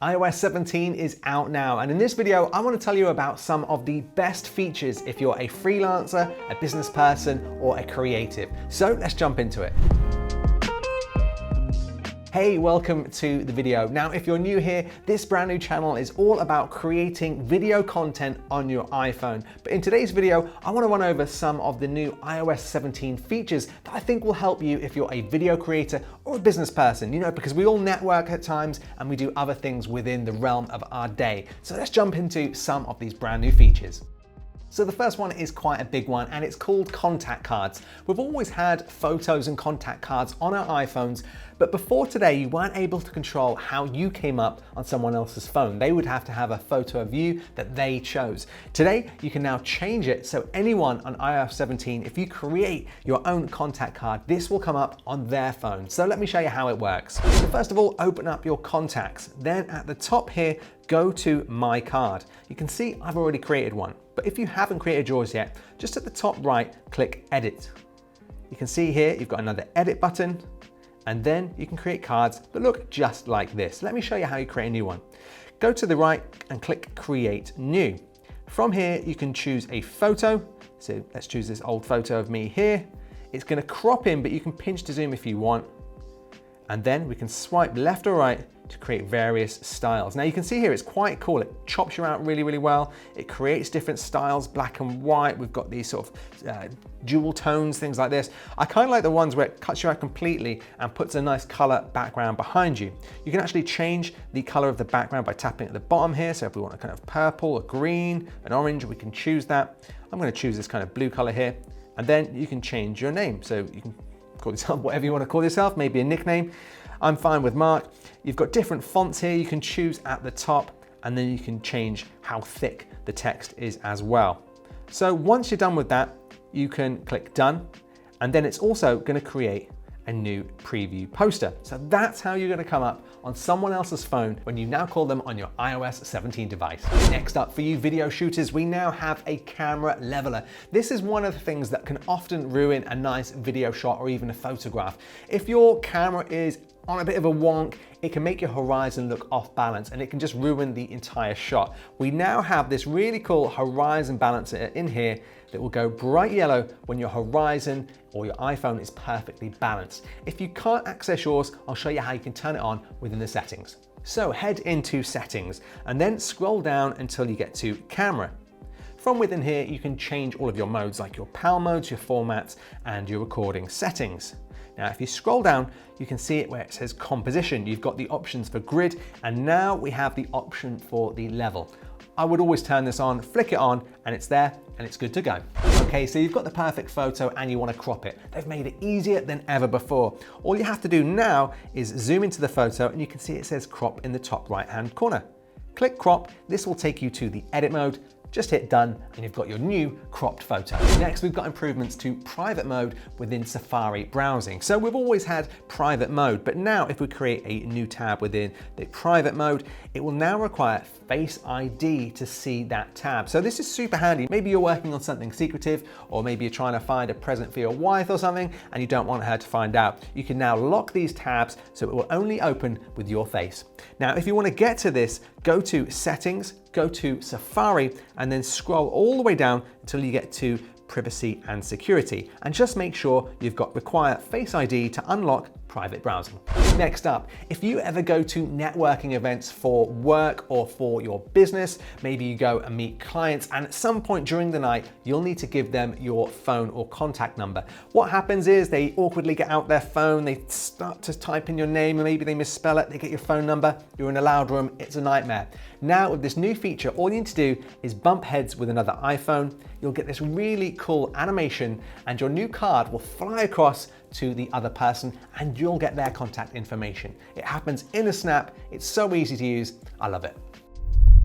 iOS 17 is out now, and in this video I want to tell you about some of the best features if you're a freelancer, a business person, or a creative. So let's jump into it. Hey, welcome to the video. Now, if you're new here, this brand new channel is all about creating video content on your iPhone. But in today's video, I want to run over some of the new iOS 17 features that I think will help you if you're a video creator or a business person, because we all network at times and we do other things within the realm of our day. So let's jump into some of these brand new features. So the first one is quite a big one, and it's called contact cards. We've always had photos and contact cards on our iPhones, but before today, you weren't able to control how you came up on someone else's phone. They would have to have a photo of you that they chose. Today, you can now change it so anyone on iOS 17, if you create your own contact card, this will come up on their phone. So let me show you how it works. So first of all, open up your contacts. Then at the top here, go to My Card. You can see I've already created one. But if you haven't created yours yet, just at the top right, click Edit. You can see here, you've got another Edit button, and then you can create cards that look just like this. Let me show you how you create a new one. Go to the right and click Create New. From here, you can choose a photo. So let's choose this old photo of me here. It's gonna crop in, but you can pinch to zoom if you want. And then we can swipe left or right to create various styles. Now you can see here, it's quite cool. It chops you out really, really well. It creates different styles, black and white. We've got these sort of dual tones, things like this. I kind of like the ones where it cuts you out completely and puts a nice color background behind you. You can actually change the color of the background by tapping at the bottom here. So if we want a kind of purple, a green, an orange, we can choose that. I'm gonna choose this kind of blue color here. And then you can change your name. So you can call yourself whatever you want to call yourself, maybe a nickname. I'm fine with Mark. You've got different fonts here you can choose at the top, and then you can change how thick the text is as well. So once you're done with that, you can click Done, and then it's also going to create a new preview poster. So that's how you're going to come up on someone else's phone when you now call them on your iOS 17 device. Next up for you video shooters, we now have a camera leveler. This is one of the things that can often ruin a nice video shot or even a photograph. If your camera is on a bit of a wonk, it can make your horizon look off balance and it can just ruin the entire shot. We now have this really cool horizon balancer in here that will go bright yellow when your horizon or your iPhone is perfectly balanced. If you can't access yours, I'll show you how you can turn it on within the settings. So head into settings and then scroll down until you get to camera. From within here, you can change all of your modes like your PAL modes, your formats, and your recording settings. Now, if you scroll down, you can see it where it says composition. You've got the options for grid, and now we have the option for the level. I would always turn this on, flick it on, and it's there, and it's good to go. Okay, so you've got the perfect photo and you want to crop it. They've made it easier than ever before. All you have to do now is zoom into the photo, and you can see it says crop in the top right-hand corner. Click crop. This will take you to the edit mode. Just hit done and you've got your new cropped photo. Next, we've got improvements to private mode within Safari browsing. So we've always had private mode, but now if we create a new tab within the private mode, it will now require Face ID to see that tab. So this is super handy. Maybe you're working on something secretive, or maybe you're trying to find a present for your wife or something and you don't want her to find out. You can now lock these tabs so it will only open with your face. Now, if you want to get to this, go to Settings, go to Safari, and then scroll all the way down until you get to Privacy and Security. And just make sure you've got Require Face ID to unlock private browsing. Next up, if you ever go to networking events for work or for your business, maybe you go and meet clients, and at some point during the night, you'll need to give them your phone or contact number. What happens is they awkwardly get out their phone, they start to type in your name, and maybe they misspell it, they get your phone number, you're in a loud room, it's a nightmare. Now with this new feature, all you need to do is bump heads with another iPhone, you'll get this really cool animation, and your new card will fly across to the other person and you'll get their contact information. It happens in a snap, it's so easy to use, I love it.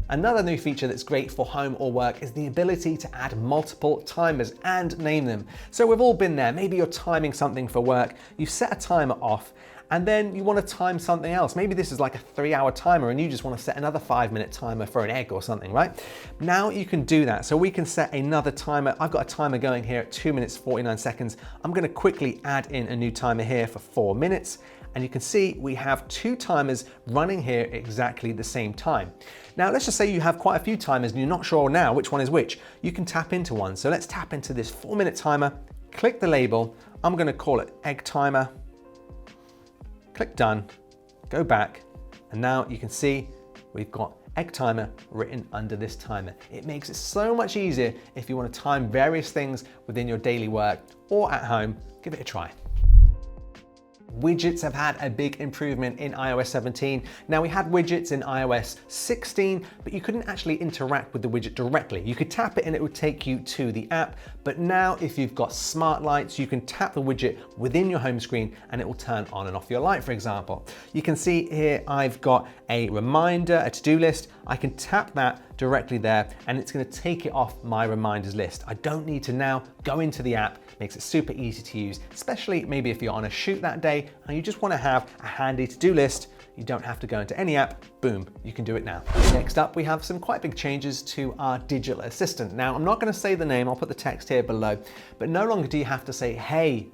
Another new feature that's great for home or work is the ability to add multiple timers and name them. So we've all been there, maybe you're timing something for work, you've set a timer off, and then you want to time something else. Maybe this is like a 3-hour timer and you just want to set another 5-minute timer for an egg or something, right? Now you can do that. So we can set another timer. I've got a timer going here at 2 minutes, 49 seconds. I'm going to quickly add in a new timer here for 4 minutes. and you can see we have 2 timers running here at exactly the same time. Now let's just say you have quite a few timers and you're not sure now which one is which. You can tap into one. So let's tap into this 4-minute timer, click the label. I'm going to call it egg timer. Click done, go back, and now you can see we've got egg timer written under this timer. It makes it so much easier if you want to time various things within your daily work or at home. Give it a try. Widgets have had a big improvement in iOS 17. Now we had widgets in iOS 16, but you couldn't actually interact with the widget directly. You could tap it and it would take you to the app. But now if you've got smart lights, you can tap the widget within your home screen and it will turn on and off your light, for example. You can see here I've got a reminder, a to-do list. I can tap that directly there and it's going to take it off my reminders list. I don't need to now go into the app. Makes it super easy to use, especially maybe if you're on a shoot that day and you just want to have a handy to-do list. You don't have to go into any app, boom, you can do it now. Next up, we have some quite big changes to our digital assistant. Now, I'm not going to say the name, I'll put the text here below, but no longer do you have to say, hey.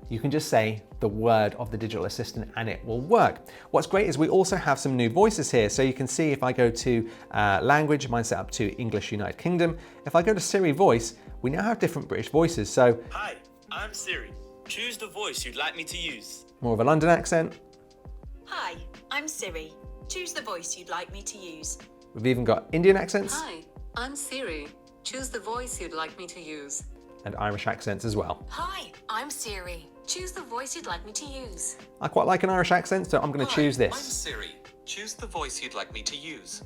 You can just say the word of the digital assistant and it will work. What's great is we also have some new voices here. So you can see if I go to language, mine's set up to English United Kingdom. If I go to Siri voice, we now have different British voices. So, hi, I'm Siri. Choose the voice you'd like me to use. More of a London accent. Hi, I'm Siri. Choose the voice you'd like me to use. We've even got Indian accents. Hi, I'm Siri. Choose the voice you'd like me to use. And Irish accents as well. Hi, I'm Siri. Choose the voice you'd like me to use. I quite like an Irish accent, so I'm going to choose this. I'm Siri. Choose the voice you'd like me to use.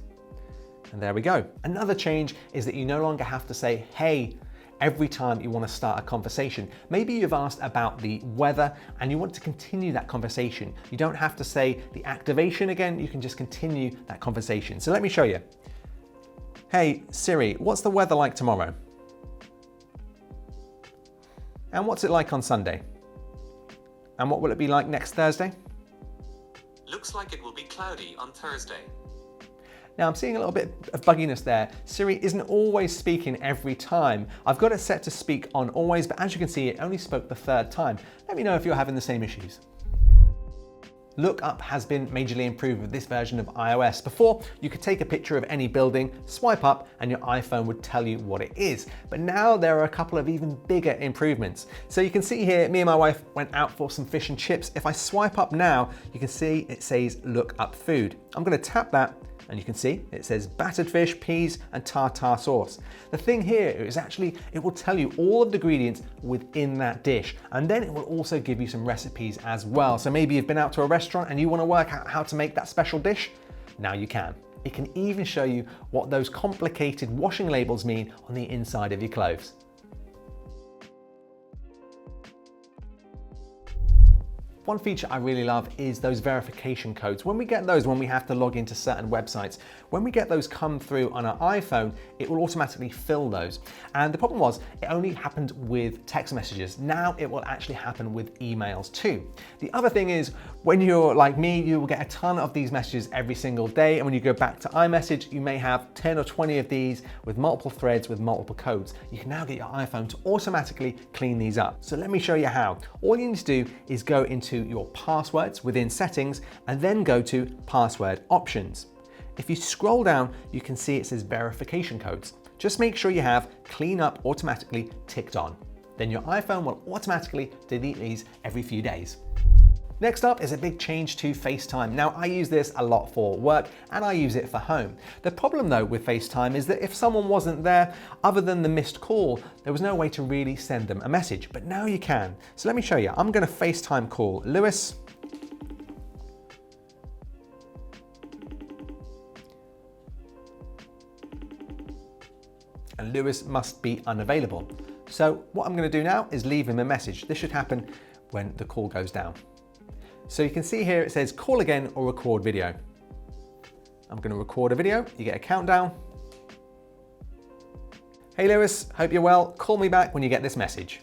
And there we go. Another change is that you no longer have to say, hey, every time you want to start a conversation. Maybe you've asked about the weather and you want to continue that conversation. You don't have to say the activation again, you can just continue that conversation. So let me show you. Hey Siri, what's the weather like tomorrow? And what's it like on Sunday? And what will it be like next Thursday? Looks like it will be cloudy on Thursday. Now I'm seeing a little bit of bugginess there. Siri isn't always speaking every time. I've got it set to speak on always, but as you can see, it only spoke the 3rd time. Let me know if you're having the same issues. Lookup has been majorly improved with this version of iOS. Before, you could take a picture of any building, swipe up, and your iPhone would tell you what it is. But now there are a couple of even bigger improvements. So you can see here, me and my wife went out for some fish and chips. If I swipe up now, you can see it says look up food. I'm going to tap that, and you can see it says battered fish, peas, and tartar sauce. The thing here is actually, it will tell you all of the ingredients within that dish. And then it will also give you some recipes as well. So maybe you've been out to a restaurant and you want to work out how to make that special dish. Now you can. It can even show you what those complicated washing labels mean on the inside of your clothes. One feature I really love is those verification codes. When we get those, when we have to log into certain websites, when we get those come through on our iPhone, it will automatically fill those. And the problem was, it only happened with text messages. Now it will actually happen with emails too. The other thing is, when you're like me, you will get a ton of these messages every single day. And when you go back to iMessage, you may have 10 or 20 of these with multiple threads with multiple codes. You can now get your iPhone to automatically clean these up. So let me show you how. All you need to do is go into your passwords within settings and then go to password options. If you scroll down, you can see it says verification codes. Just make sure you have clean up automatically ticked on. Then your iPhone will automatically delete these every few days. Next up is a big change to FaceTime. Now I use this a lot for work and I use it for home. The problem though with FaceTime is that if someone wasn't there, other than the missed call, there was no way to really send them a message, but now you can. So let me show you. I'm gonna FaceTime call Lewis. And Lewis must be unavailable. So what I'm gonna do now is leave him a message. This should happen when the call goes down. So you can see here it says call again or record video. I'm going to record a video. You get a countdown. Hey Lewis, hope you're well. Call me back when you get this message.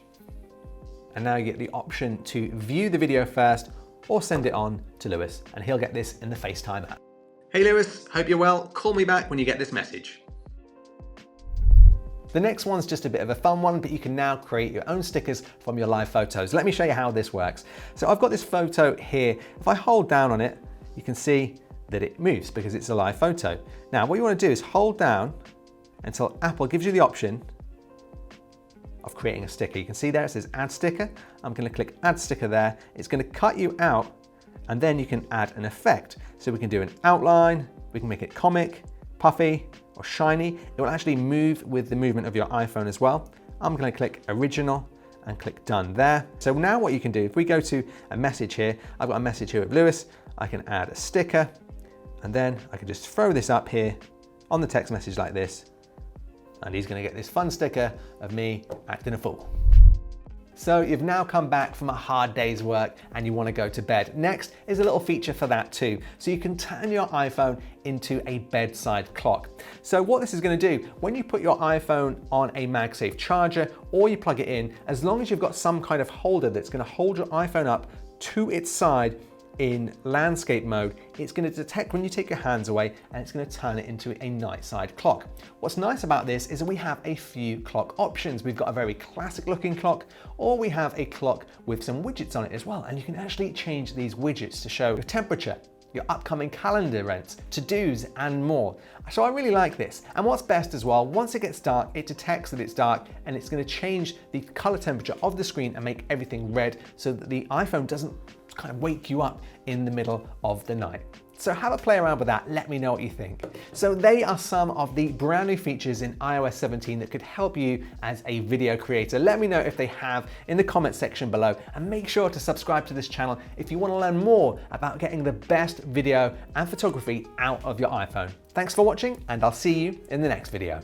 And now you get the option to view the video first or send it on to Lewis and he'll get this in the FaceTime app. Hey Lewis, hope you're well. Call me back when you get this message. The next one's just a bit of a fun one, but you can now create your own stickers from your live photos. Let me show you how this works. So I've got this photo here. If I hold down on it, you can see that it moves because it's a live photo. Now, what you want to do is hold down until Apple gives you the option of creating a sticker. You can see there it says add sticker. I'm going to click add sticker there. It's going to cut you out, and then you can add an effect. So we can do an outline, we can make it comic, puffy, or shiny. It will actually move with the movement of your iPhone as well. I'm going to click original and click done there. So now what you can do, if we go to a message here, I've got a message here with Lewis, I can add a sticker, and then I can just throw this up here on the text message like this, and he's going to get this fun sticker of me acting a fool. So you've now come back from a hard day's work and you want to go to bed. Next is a little feature for that too. So you can turn your iPhone into a bedside clock. So what this is going to do, when you put your iPhone on a MagSafe charger or you plug it in, as long as you've got some kind of holder that's going to hold your iPhone up to its side in landscape mode, it's going to detect when you take your hands away and it's going to turn it into a night side clock. What's nice about this is that we have a few clock options. We've got a very classic looking clock, or we have a clock with some widgets on it as well, and you can actually change these widgets to show your temperature, your upcoming calendar events, to-dos and more. So I really like this. And what's best as well, once it gets dark, it detects that it's dark and it's going to change the color temperature of the screen and make everything red so that the iPhone doesn't kind of wake you up in the middle of the night. So have a play around with that, let me know what you think. So they are some of the brand new features in iOS 17 that could help you as a video creator. Let me know if they have in the comment section below, and make sure to subscribe to this channel if you want to learn more about getting the best video and photography out of your iPhone. Thanks for watching, and I'll see you in the next video.